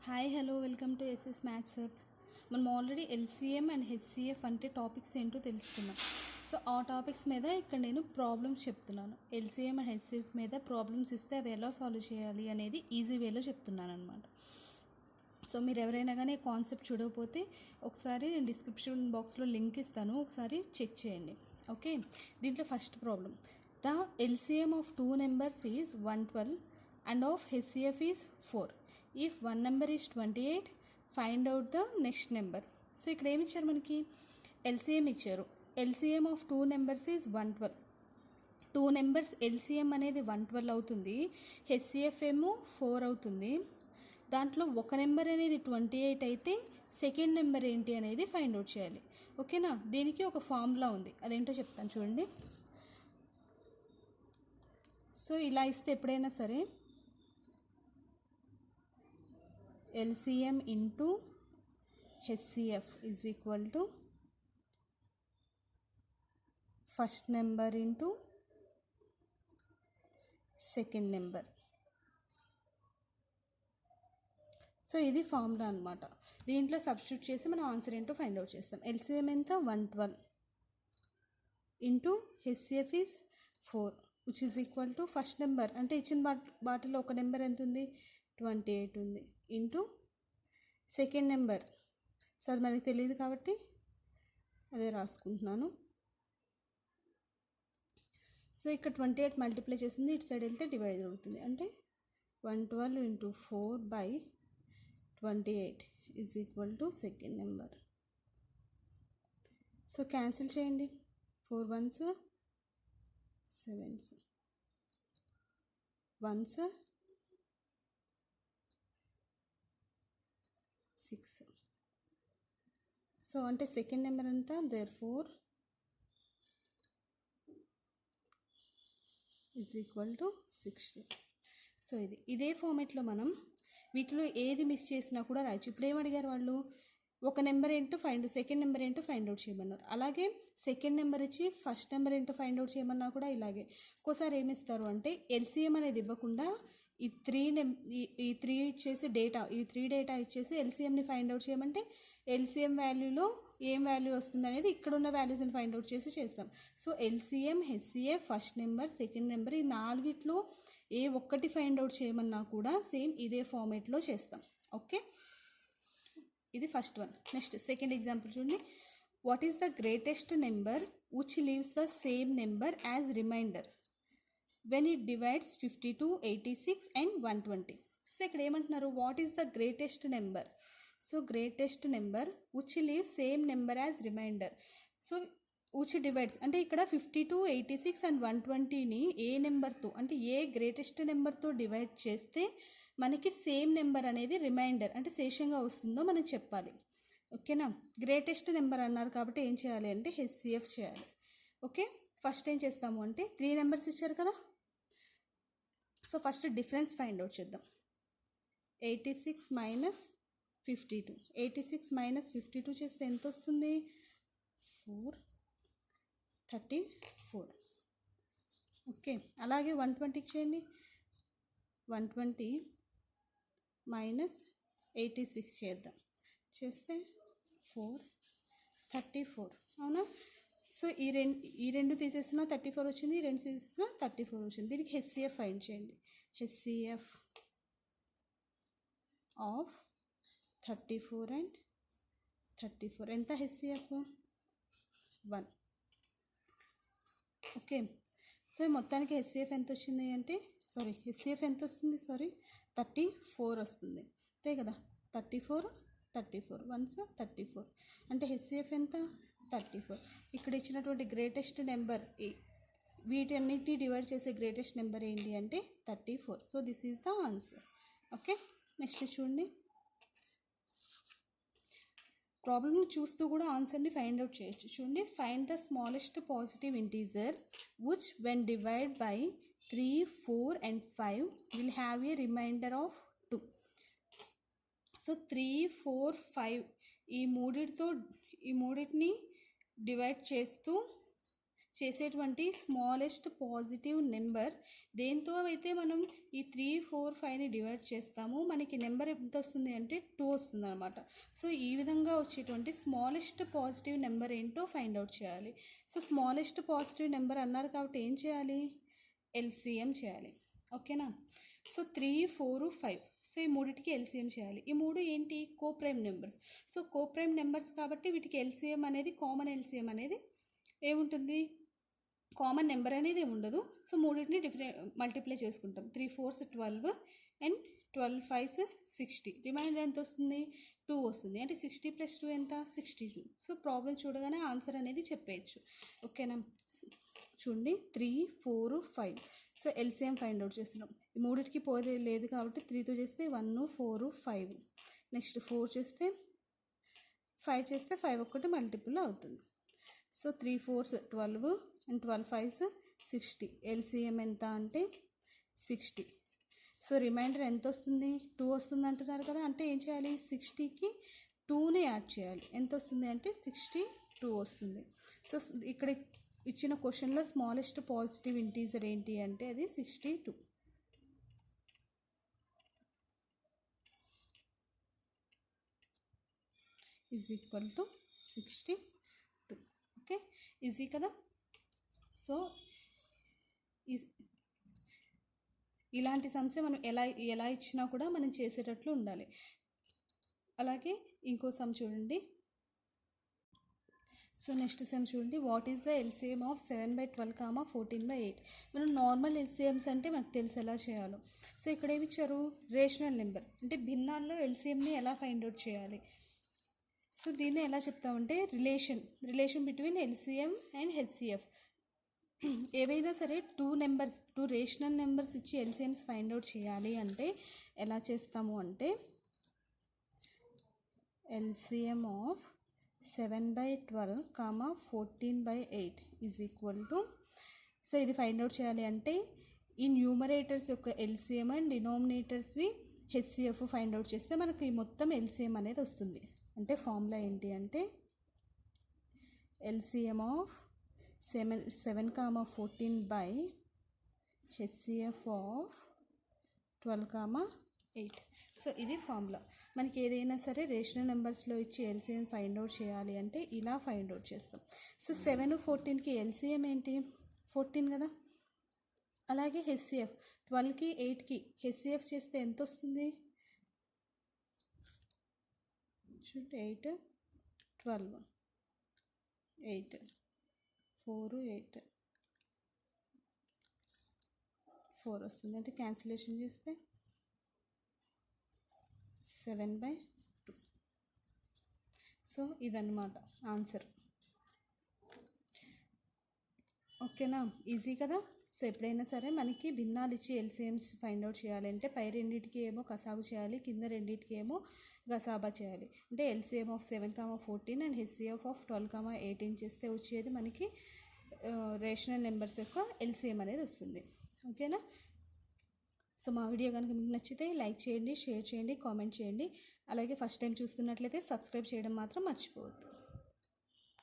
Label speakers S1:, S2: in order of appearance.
S1: Hi hello welcome to SS maths hub. మనం already LCM and HCF అంటే topics ఏంటో తెలుసుకున్నాం. సో ఆ టాపిక్స్ మీద ఇక్కడ నేను ప్రాబ్లమ్స్ చెప్తున్నాను. ఎల్సిఎం అండ్ హెచ్సిఎఫ్ మీద ప్రాబ్లమ్స్ ఇస్తే అవి ఎలా సాల్వ్ చేయాలి అనేది ఈజీ వేలో చెప్తున్నాను అనమాట. సో మీరు ఎవరైనా కానీ కాన్సెప్ట్ చూడకపోతే ఒకసారి నేను డిస్క్రిప్షన్ బాక్స్లో లింక్ ఇస్తాను, ఒకసారి చెక్ చేయండి. ఓకే, దీంట్లో first problem, the LCM of two numbers is 112 and of HCF is 4. If one number is 28, find out the next number. So ఇక్కడ ఏమి ఇచ్చారు, మనకి ఎల్సిఎం ఇచ్చారు. LCM of two numbers is 112. Two numbers LCM అనేది 112 అవుతుంది, HCF ఏమో 4 అవుతుంది. దాంట్లో ఒక నెంబర్ అనేది 28 అయితే సెకండ్ నెంబర్ ఏంటి అనేది ఫైండ్ అవుట్ చేయాలి. ఓకేనా, దీనికి ఒక ఫార్ములా ఉంది, అదేంటో చెప్తాను చూడండి. సో ఇలా ఇస్తే ఎప్పుడైనా సరే LCM into HCF is equal to first number into second number. So ఇది ఫార్ములా అనమాట. దీంట్లో సబ్స్టిట్యూట్ చేసి మనం ఆన్సర్ ఏంటో ఫైండ్ అవుట్ చేస్తాం. ఎల్సిఎం ఎంత 112 into HCF is 4 which is equal to first number అంటే ఇచ్చిన బాటిల్లో ఒక నెంబర్ ఎంత ఉంది, 28 ఉంది, ఇంటూ సెకండ్ నెంబర్. సో అది మనకి తెలియదు కాబట్టి అదే రాసుకుంటున్నాను. సో ఇక్కడ 28 మల్టిప్లై చేస్తుంది, ఇటు సైడ్ వెళ్తే డివైడ్ అవుతుంది, అంటే 112 into 4/28 is equal to second number. So cancel చేయండి, 4 1s 7s 1s 6. సో అంటే సెకండ్ నెంబర్ అంతా therefore is equal to 60. So ఇదే ఫార్మేట్లో మనం వీటిలో ఏది మిస్ చేసినా కూడా రాయొచ్చు. ఇప్పుడు ఏమడిగారు వాళ్ళు, ఒక నెంబర్ ఏంటో సెకండ్ నెంబర్ ఏంటో ఫైండ్ అవుట్ చేయమన్నారు. అలాగే సెకండ్ నెంబర్ ఇచ్చి ఫస్ట్ నెంబర్ ఏంటో ఫైండ్ అవుట్ చేయమన్నా కూడా ఇలాగే. ఒక్కోసారి ఏమిస్తారు అంటే ఎల్సిఎం అనేది ఇవ్వకుండా ఈ త్రీ ఇచ్చేసి ఈ త్రీ డేటా ఇచ్చేసి ఎల్సిఎంని ఫైండ్ అవుట్ చేయమంటే ఎల్సిఎం వాల్యూలో ఏం వాల్యూ వస్తుంది అనేది ఇక్కడున్న వాల్యూస్ని ఫైండ్ అవుట్ చేసి చేస్తాం. So LCM, HCF, first number, second number, ఈ నాలుగిట్లో ఏ ఒక్కటి ఫైండ్ అవుట్ చేయమన్నా కూడా సేమ్ ఇదే ఫార్మేట్లో చేస్తాం. ఓకే, ఇది first one. Next second example చూడండి. What is the greatest number which leaves the same number as remainder when it divides 52, 86 and 120. So ఇక్కడ ఏమంటున్నారు, what is the greatest number. So greatest number which leaves same number as remainder. So which divides అంటే ఇక్కడ 52, 86 and 120ని ఏ నెంబర్తో అంటే ఏ greatest నెంబర్తో divide చేస్తే మనకి same number అనేది రిమైండర్ అంటే శేషంగా వస్తుందో మనం చెప్పాలి. ఓకేనా, గ్రేటెస్ట్ నెంబర్ అన్నారు కాబట్టి ఏం చేయాలి అంటే హెచ్సిఎఫ్ చేయాలి. ఓకే, ఫస్ట్ ఏం చేస్తాము అంటే 3 నెంబర్స్ ఇచ్చారు కదా. So first difference find out చేద్దాం. 86 మైనస్ 52, 86 మైనస్ 52 చేస్తే ఎంత వస్తుంది, 434. ఓకే, అలాగే 120 చేయండి. 120 మైనస్ 86 చేద్దాం, చేస్తే 434. అవునా. సో ఈ రెండు తీసేసిన 34 వచ్చింది, ఈ రెండు తీసేసిన 34 వచ్చింది. దీనికి హెచ్సిఎఫ్ ఫైండ్ చేయండి. హెచ్సిఎఫ్ ఆఫ్ 34 అండ్ 34 ఎంత, హెచ్సిఎఫ్ 1. ఓకే, సో మొత్తానికి హెచ్సిఎఫ్ ఎంత వచ్చింది అంటే హెచ్సిఎఫ్ ఎంత వస్తుంది, 34 వస్తుంది. అంతే కదా, 34 1s 34 అంటే హెచ్సిఎఫ్ ఎంత 34. ఇక్కడ ఇచ్చినటువంటి గ్రేటెస్ట్ నెంబర్ వీటన్నిటిని డివైడ్ చేసే గ్రేటెస్ట్ నెంబర్ ఏంటి అంటే 34. So this is the answer. Okay, next చూడండి. ప్రాబ్లమ్ని చూస్తూ కూడా ఆన్సర్ని ఫైండ్ అవుట్ చేయొచ్చు. చూడండి, find the smallest positive integer which when divide by 3, 4 and 5 will have a remainder of 2. So 3, 4, 5 ఈ మూడింటిని డివైడ్ చేస్తూ చేసేటువంటి స్మాలెస్ట్ పాజిటివ్ నెంబర్ దేంతో అయితే మనం ఈ 3, 4, 5ని డివైడ్ చేస్తామో మనకి నెంబర్ ఎంత వస్తుంది అంటే 2 వస్తుంది అనమాట. సో ఈ విధంగా వచ్చేటువంటి స్మాలెస్ట్ పాజిటివ్ నెంబర్ ఏంటో ఫైండ్ అవుట్ చేయాలి. సో స్మాలెస్ట్ పాజిటివ్ నెంబర్ అన్నారు కాబట్టి ఏం చేయాలి, ఎల్సిఎం చేయాలి. ఓకేనా. సో 3, 4, 5 సో ఈ మూడింటికి ఎల్సిఎం చేయాలి. ఈ మూడు ఏంటి, coprime numbers. So coprime numbers కాబట్టి వీటికి ఎల్సిఎం అనేది, కామన్ ఎల్సిఎం అనేది ఏముంటుంది, కామన్ నెంబర్ అనేది ఉండదు. సో మూడింటిని మల్టిప్లై చేసుకుంటాం. 3 4s 12 అండ్ 12 5s 60. రిమైండర్ ఎంత వస్తుంది, 2 వస్తుంది. అంటే 60 + 2 ఎంత, 62. సో ప్రాబ్లం చూడగానే ఆన్సర్ అనేది చెప్పేయచ్చు. ఓకేనా. చూడండి 3, 4, 5. సో ఎల్సిఎం ఫైండ్ అవుట్ చేస్తున్నాం. ఈ మూడింటికి పోతే లేదు కాబట్టి 3తో చేస్తే 1, 4, 5. నెక్స్ట్ 4 చేస్తే 5 చేస్తే 5 ఒక్కటి మల్టిపుల్ అవుతుంది. So 3 4s 12 and 12 5s 60. LCM ఎంత అంటే 60. సో రిమైండర్ ఎంత వస్తుంది, 2 వస్తుంది అంటున్నారు కదా. అంటే ఏం చేయాలి, 60కి 2ని యాడ్ చేయాలి. ఎంత వస్తుంది అంటే 62 వస్తుంది. సో ఇక్కడ ఇచ్చిన క్వశ్చన్లో స్మాలెస్ట్ పాజిటివ్ ఇంటీజర్ ఏంటి అంటే అది 62. Is equal to 62. Okay, easy కదా. సో ఇలాంటి సమస్య మనం ఎలా ఇచ్చినా కూడా మనం చేసేటట్లు ఉండాలి. అలాగే ఇంకో సమ్ చూడండి. సో నెక్స్ట్ సమ్ చూడండి. What is the LCM of 7/12, 14/8? మనం నార్మల్ ఎల్సిఎమ్స్ అంటే మనకు తెలుసు ఎలా చేయాలో. సో ఇక్కడ ఏమి ఇచ్చారు, రేషనల్ నెంబర్ అంటే భిన్నాల్లో ఎల్సిఎంని ఎలా ఫైండ్ అవుట్ చేయాలి. సో దీన్ని ఎలా చెప్తామంటే relation between LCM and HCF. ఏవైనా సరే 2 రేషనల్ నెంబర్స్ ఇచ్చి ఎల్సిఎమ్స్ ఫైండ్ అవుట్ చేయాలి అంటే ఎలా చేస్తాము అంటే LCM of 7/12, 14/8 is equal to. So ఇది ఫైండ్ అవుట్ చేయాలి అంటే ఈ న్యూమరేటర్స్ యొక్క ఎల్సిఎం అండ్ డినామినేటర్స్వి హెచ్సిఎఫ్ ఫైండ్ అవుట్ చేస్తే మనకి మొత్తం ఎల్సిఎం అనేది వస్తుంది. అంటే ఫార్ములా ఏంటి అంటే LCM of 7, 14 by HCF of 12, 8. So ఇది ఫార్ములా. మనకి ఏదైనా సరే రేషనల్ నెంబర్స్లో ఇచ్చి ఎల్సిఎం ఫైండ్ అవుట్ చేయాలి అంటే ఇలా ఫైండ్ అవుట్ చేస్తాం. సో 7, 14కి ఎల్సిఎం ఏంటి, 14 కదా. అలాగే హెచ్సిఎఫ్ 12కి 8కి హెచ్సిఎఫ్ చేస్తే ఎంత వస్తుంది, 8, 12, 8, 4, 8, 4 వస్తుంది. అంటే క్యాన్సిలేషన్ చేస్తే 7/2. సో ఇదన్నమాట ఆన్సర్. ఓకేనా, ఈజీ కదా. సో ఎప్పుడైనా సరే మనకి భిన్నాలు ఇచ్చి ఎల్సిఎమ్స్ ఫైండ్ అవుట్ చేయాలంటే పై రెండింటికి ఏమో కసాగు చేయాలి, కింద రెండింటికి ఏమో గసాబా చేయాలి. అంటే LCM of 7, 14 and HCF of 12, 18 చేస్తే వచ్చేది మనకి రేషనల్ నెంబర్స్ యొక్క ఎల్సిఎం అనేది వస్తుంది. ఓకేనా. సో మా వీడియో కనుక మీకు నచ్చితే లైక్ చేయండి, షేర్ చేయండి, కామెంట్ చేయండి. అలాగే ఫస్ట్ టైం చూస్తున్నట్లయితే సబ్స్క్రైబ్ చేయడం మాత్రం మర్చిపోవద్దు.